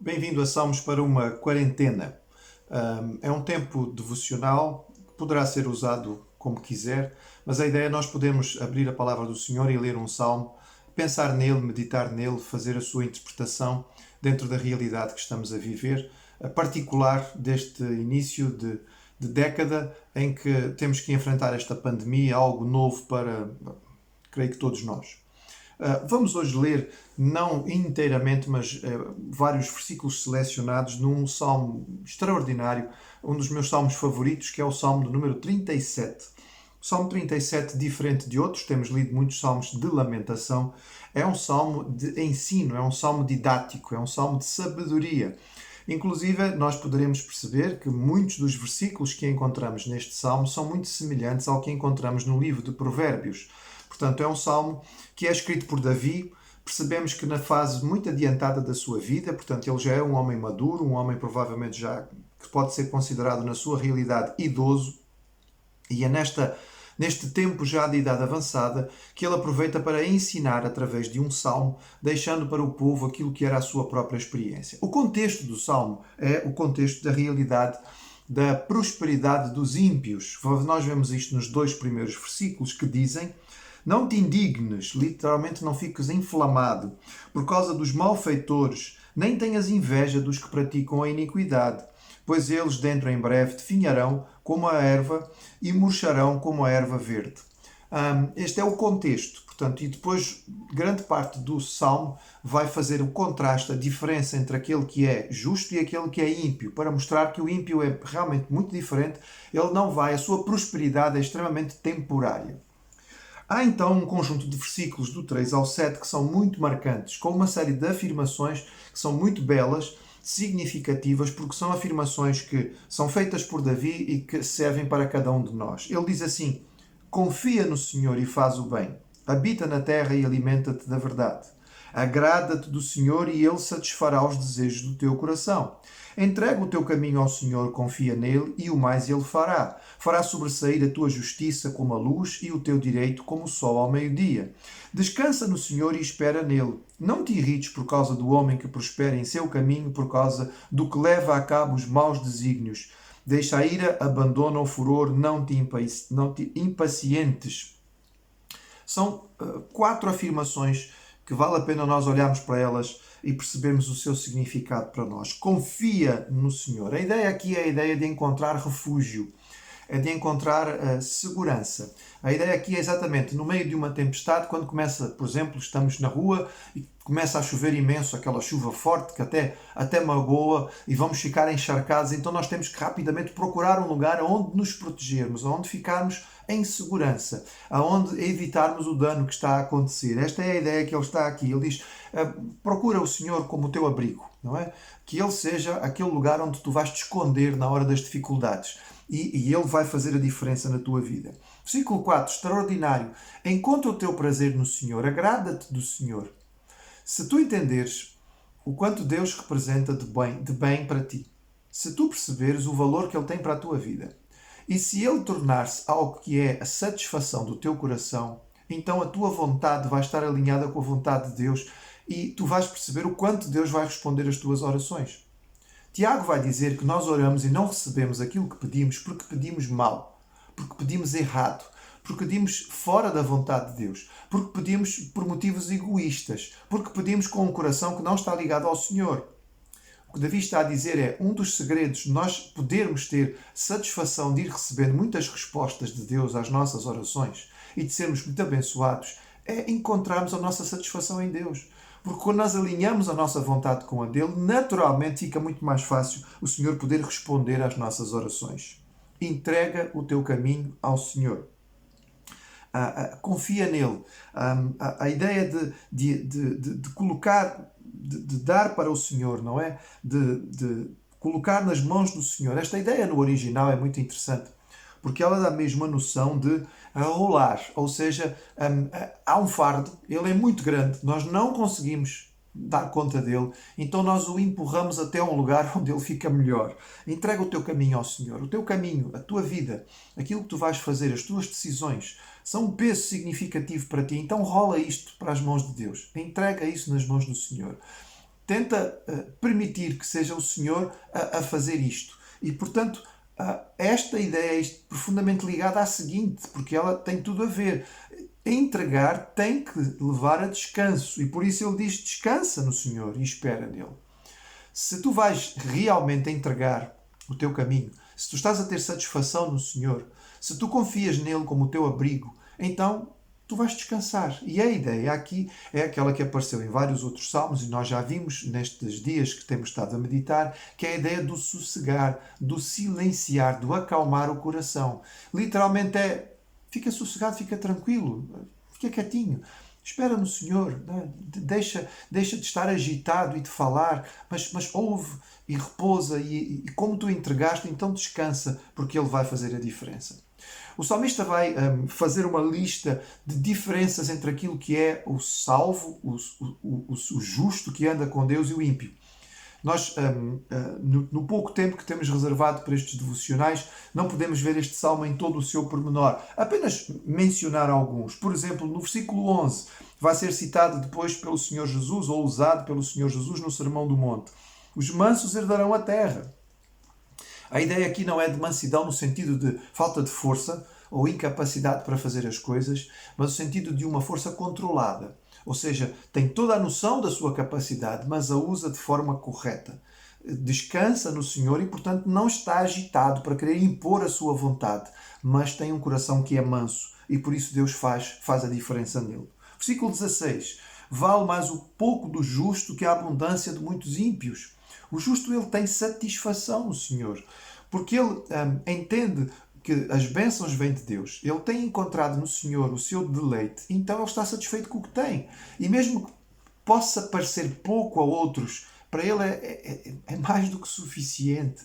Bem-vindo a Salmos para uma quarentena. É um tempo devocional que poderá ser usado como quiser, mas a ideia é nós podemos abrir a palavra do Senhor e ler um salmo, pensar nele, meditar nele, fazer a sua interpretação dentro da realidade que estamos a viver, a particular deste início de década em que temos que enfrentar esta pandemia, algo novo para, creio que todos nós. Vamos hoje ler, não inteiramente, mas vários versículos selecionados num salmo extraordinário, um dos meus salmos favoritos, que é o salmo do número 37. O salmo 37, diferente de outros, temos lido muitos salmos de lamentação, é um salmo de ensino, é um salmo didático, é um salmo de sabedoria. Inclusive, nós poderemos perceber que muitos dos versículos que encontramos neste salmo são muito semelhantes ao que encontramos no livro de Provérbios. Portanto, é um salmo que é escrito por Davi. Percebemos que na fase muito adiantada da sua vida, portanto, ele já é um homem maduro, um homem provavelmente já que pode ser considerado na sua realidade idoso, e é neste tempo já de idade avançada que ele aproveita para ensinar através de um salmo, deixando para o povo aquilo que era a sua própria experiência. O contexto do salmo é o contexto da realidade da prosperidade dos ímpios. Nós vemos isto nos dois primeiros versículos que dizem: não te indignes, literalmente não fiques inflamado, por causa dos malfeitores, nem tenhas inveja dos que praticam a iniquidade, pois eles dentro em breve definharão como a erva e murcharão como a erva verde. Este é o contexto, portanto, e depois grande parte do salmo vai fazer o contraste, a diferença entre aquele que é justo e aquele que é ímpio, para mostrar que o ímpio é realmente muito diferente. Ele não vai, a sua prosperidade é extremamente temporária. Há então um conjunto de versículos do 3 ao 7 que são muito marcantes, com uma série de afirmações que são muito belas, significativas, porque são afirmações que são feitas por Davi e que servem para cada um de nós. Ele diz assim: confia no Senhor e faz o bem, habita na terra e alimenta-te da verdade. Agrada-te do Senhor e Ele satisfará os desejos do teu coração. Entrega o teu caminho ao Senhor, confia nele e o mais Ele fará. Fará sobressair a tua justiça como a luz e o teu direito como o sol ao meio-dia. Descansa no Senhor e espera nele. Não te irrites por causa do homem que prospera em seu caminho, por causa do que leva a cabo os maus desígnios. Deixa a ira, abandona o furor, não te impacientes. São 4 afirmações que vale a pena nós olharmos para elas e percebermos o seu significado para nós. Confia no Senhor. A ideia aqui é a ideia de encontrar refúgio, é de encontrar segurança. A ideia aqui é exatamente no meio de uma tempestade, quando começa, por exemplo, estamos na rua e começa a chover imenso, aquela chuva forte que até magoa e vamos ficar encharcados, então nós temos que rapidamente procurar um lugar onde nos protegermos, onde ficarmos em segurança, aonde evitarmos o dano que está a acontecer. Esta é a ideia que ele está aqui. Ele diz: procura o Senhor como o teu abrigo, não é? Que Ele seja aquele lugar onde tu vais te esconder na hora das dificuldades. E Ele vai fazer a diferença na tua vida. Versículo 4, extraordinário. Encontra o teu prazer no Senhor, agrada-te do Senhor. Se tu entenderes o quanto Deus representa de bem para ti, se tu perceberes o valor que Ele tem para a tua vida, e se Ele tornar-se algo que é a satisfação do teu coração, então a tua vontade vai estar alinhada com a vontade de Deus e tu vais perceber o quanto Deus vai responder às tuas orações. Tiago vai dizer que nós oramos e não recebemos aquilo que pedimos porque pedimos mal, porque pedimos errado, porque pedimos fora da vontade de Deus, porque pedimos por motivos egoístas, porque pedimos com um coração que não está ligado ao Senhor. O que Davi está a dizer é, um dos segredos de nós podermos ter satisfação de ir recebendo muitas respostas de Deus às nossas orações e de sermos muito abençoados, é encontrarmos a nossa satisfação em Deus. Porque quando nós alinhamos a nossa vontade com a dele, naturalmente fica muito mais fácil o Senhor poder responder às nossas orações. Entrega o teu caminho ao Senhor. Confia nele. A ideia de colocar, de dar para o Senhor, não é? De colocar nas mãos do Senhor. Esta ideia no original é muito interessante, porque ela dá mesmo a noção de rolar, ou seja, há um fardo, ele é muito grande, nós não conseguimos dar conta dele, então nós o empurramos até um lugar onde ele fica melhor. Entrega o teu caminho ao Senhor. O teu caminho, a tua vida, aquilo que tu vais fazer, as tuas decisões, são um peso significativo para ti. Então rola isto para as mãos de Deus. Entrega isso nas mãos do Senhor. Tenta permitir que seja o Senhor a fazer isto. E, portanto, esta ideia é profundamente ligada à seguinte, porque ela tem tudo a ver. Entregar tem que levar a descanso. E por isso ele diz, descansa no Senhor e espera nele. Se tu vais realmente entregar o teu caminho, se tu estás a ter satisfação no Senhor, se tu confias nele como o teu abrigo, então tu vais descansar. E a ideia aqui é aquela que apareceu em vários outros salmos, e nós já vimos nestes dias que temos estado a meditar, que é a ideia do sossegar, do silenciar, do acalmar o coração. Literalmente é, fica sossegado, fica tranquilo, fica quietinho. Espera no Senhor, deixa de estar agitado e de falar, mas ouve e repousa, e como tu entregaste, então descansa, porque Ele vai fazer a diferença. O salmista vai fazer uma lista de diferenças entre aquilo que é o salvo, o justo que anda com Deus, e o ímpio. Nós, no pouco tempo que temos reservado para estes devocionais, não podemos ver este salmo em todo o seu pormenor. Apenas mencionar alguns. Por exemplo, no versículo 11, vai ser citado depois pelo Senhor Jesus, ou usado pelo Senhor Jesus no Sermão do Monte. Os mansos herdarão a terra. A ideia aqui não é de mansidão no sentido de falta de força ou incapacidade para fazer as coisas, mas no sentido de uma força controlada. Ou seja, tem toda a noção da sua capacidade, mas a usa de forma correta. Descansa no Senhor e, portanto, não está agitado para querer impor a sua vontade, mas tem um coração que é manso e por isso Deus faz a diferença nele. Versículo 16. Vale mais o pouco do justo que a abundância de muitos ímpios. O justo, ele tem satisfação no Senhor, porque ele entende que as bênçãos vêm de Deus. Ele tem encontrado no Senhor o seu deleite, então ele está satisfeito com o que tem. E mesmo que possa parecer pouco a outros, para ele é mais do que suficiente.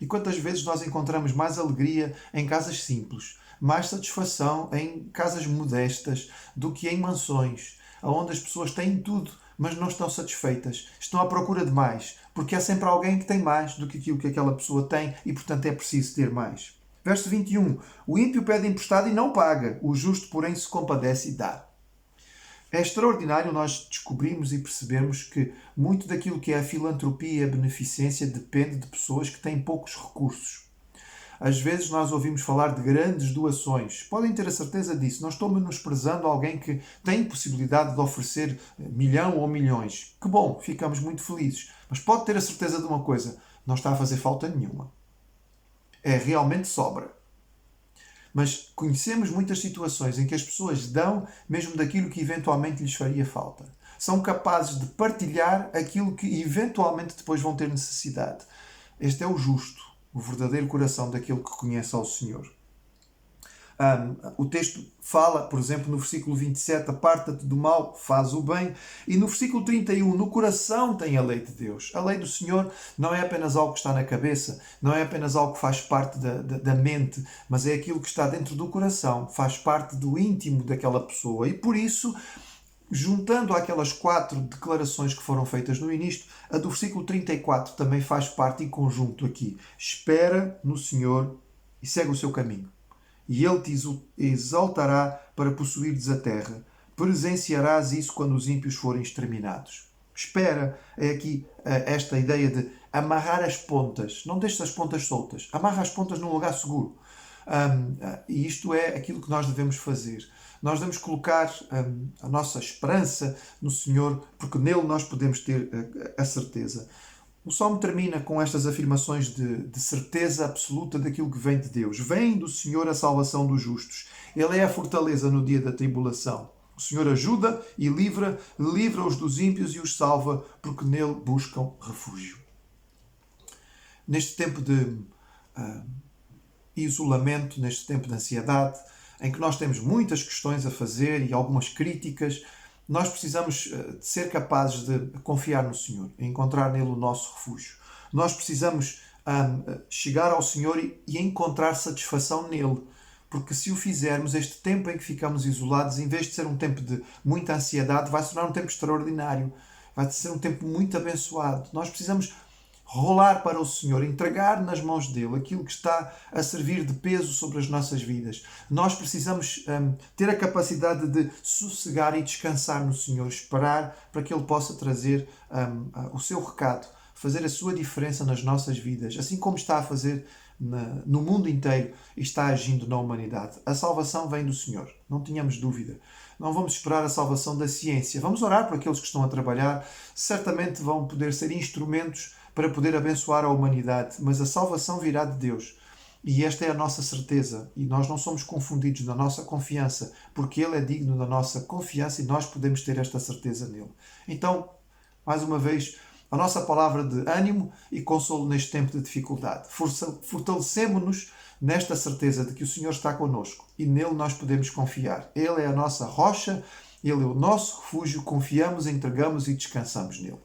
E quantas vezes nós encontramos mais alegria em casas simples, mais satisfação em casas modestas do que em mansões, onde as pessoas têm tudo, mas não estão satisfeitas. Estão à procura de mais, porque há sempre alguém que tem mais do que aquilo que aquela pessoa tem e, portanto, é preciso ter mais. Verso 21. O ímpio pede emprestado e não paga. O justo, porém, se compadece e dá. É extraordinário nós descobrirmos e percebermos que muito daquilo que é a filantropia e a beneficência depende de pessoas que têm poucos recursos. Às vezes nós ouvimos falar de grandes doações. Podem ter a certeza disso. Não estou menosprezando alguém que tem possibilidade de oferecer 1.000.000 ou milhões. Que bom, ficamos muito felizes. Mas pode ter a certeza de uma coisa. Não está a fazer falta nenhuma. É realmente sobra. Mas conhecemos muitas situações em que as pessoas dão mesmo daquilo que eventualmente lhes faria falta. São capazes de partilhar aquilo que eventualmente depois vão ter necessidade. Este é o justo, o verdadeiro coração daquele que conhece ao Senhor. O texto fala, por exemplo, no versículo 27, aparta-te do mal, faz o bem. E no versículo 31, no coração tem a lei de Deus. A lei do Senhor não é apenas algo que está na cabeça, não é apenas algo que faz parte da mente, mas é aquilo que está dentro do coração, faz parte do íntimo daquela pessoa. E por isso, juntando aquelas 4 declarações que foram feitas no início, a do versículo 34 também faz parte em conjunto aqui. Espera no Senhor e segue o seu caminho. E Ele te exaltará para possuires a terra. Presenciarás isso quando os ímpios forem exterminados. Espera é aqui esta ideia de amarrar as pontas. Não deixes as pontas soltas. Amarra as pontas num lugar seguro. E isto é aquilo que nós devemos fazer. Nós devemos colocar a nossa esperança no Senhor, porque nele nós podemos ter a certeza. O Salmo termina com estas afirmações de certeza absoluta daquilo que vem de Deus. Vem do Senhor a salvação dos justos. Ele é a fortaleza no dia da tribulação. O Senhor ajuda e livra-os dos ímpios e os salva, porque nele buscam refúgio. Neste tempo de isolamento, neste tempo de ansiedade, em que nós temos muitas questões a fazer e algumas críticas, nós precisamos de ser capazes de confiar no Senhor, encontrar nele o nosso refúgio. Nós precisamos chegar ao Senhor e encontrar satisfação nele. Porque se o fizermos, este tempo em que ficamos isolados, em vez de ser um tempo de muita ansiedade, vai se tornar um tempo extraordinário. Vai ser um tempo muito abençoado. Nós precisamos rolar para o Senhor, entregar nas mãos dele aquilo que está a servir de peso sobre as nossas vidas. Nós precisamos ter a capacidade de sossegar e descansar no Senhor, esperar para que ele possa trazer o seu recado, fazer a sua diferença nas nossas vidas, assim como está a fazer no mundo inteiro e está agindo na humanidade. A salvação vem do Senhor, não tenhamos dúvida. Não vamos esperar a salvação da ciência. Vamos orar por aqueles que estão a trabalhar. Certamente vão poder ser instrumentos para poder abençoar a humanidade, mas a salvação virá de Deus. E esta é a nossa certeza. E nós não somos confundidos na nossa confiança, porque Ele é digno da nossa confiança e nós podemos ter esta certeza nele. Então, mais uma vez, a nossa palavra de ânimo e consolo neste tempo de dificuldade. Fortalecemos-nos nesta certeza de que o Senhor está connosco e nele nós podemos confiar. Ele é a nossa rocha, Ele é o nosso refúgio, confiamos, entregamos e descansamos nele.